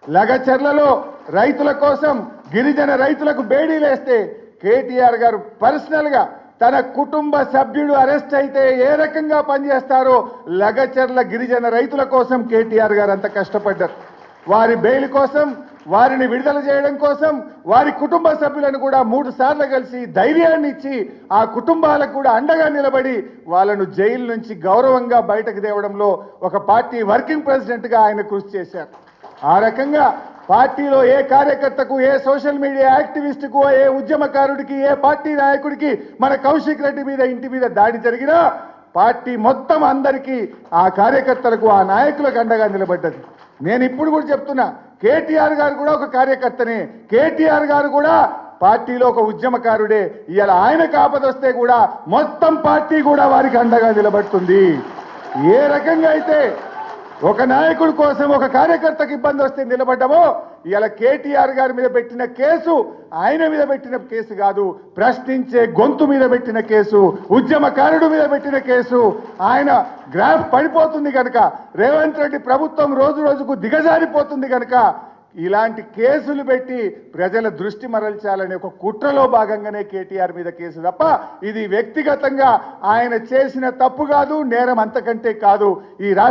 లగచర్లలో రైతుల కోసం గిరిజన రైతులకు బేడీలేస్తే కేటీఆర్ గారు పర్సనల్ గా తన కుటుంబ సభ్యుడు అరెస్ట్ అయితే ఏ రకంగా పనిచేస్తారో లగచర్ల గిరిజన రైతుల కోసం కేటీఆర్ గారు అంత కష్టపడ్డారు. వారి బెయిల్ కోసం, వారిని విడుదల చేయడం కోసం వారి కుటుంబ సభ్యులను కూడా 3 సార్లు కలిసి ధైర్యాన్ని ఇచ్చి ఆ కుటుంబాలకు కూడా అండగా నిలబడి వాళ్ళను జైలు నుంచి గౌరవంగా బయటకు తేవడంలో ఒక పార్టీ వర్కింగ్ ప్రెసిడెంట్ గా ఆయన కృషి చేశారు. ఆ రకంగా పార్టీలో ఏ కార్యకర్తకు, ఏ సోషల్ మీడియా యాక్టివిస్టుకు, ఏ ఉద్యమకారుడికి, ఏ పార్టీ నాయకుడికి మన కౌశిక్ రెడ్డి మీద ఇంటి మీద దాడి జరిగినా పార్టీ మొత్తం అందరికీ ఆ కార్యకర్తలకు, ఆ నాయకులకు అండగా నిలబడ్డది. నేను ఇప్పుడు కూడా చెప్తున్నా, కేటీఆర్ గారు కూడా ఒక కార్యకర్తనే, కేటీఆర్ గారు కూడా పార్టీలో ఒక ఉద్యమకారుడే. ఇవాళ ఆయనకు ఆపదొస్తే కూడా మొత్తం పార్టీ కూడా వారికి అండగా నిలబడుతుంది. ఏ రకంగా అయితే ఒక నాయకుడి కోసం, ఒక కార్యకర్తకు ఇబ్బంది వస్తే నిలబడ్డామో, ఇవాళ కేటీఆర్ గారి మీద పెట్టిన కేసు ఆయన మీద పెట్టిన కేసు కాదు, ప్రశ్నించే గొంతు మీద పెట్టిన కేసు, ఉద్యమకారుడు మీద పెట్టిన కేసు. ఆయన గ్రాఫ్ పడిపోతుంది కనుక, రేవంత్ రెడ్డి ప్రభుత్వం రోజు రోజుకు దిగజారిపోతుంది కనుక ఇలాంటి కేసులు పెట్టి ప్రజల దృష్టి మరల్చాలనే ఒక కుట్రలో భాగంగానే కేటీఆర్ మీద కేసు తప్ప ఇది వ్యక్తిగతంగా ఆయన చేసిన తప్పు కాదు, నేరం అంతకంటే కాదు. ఈ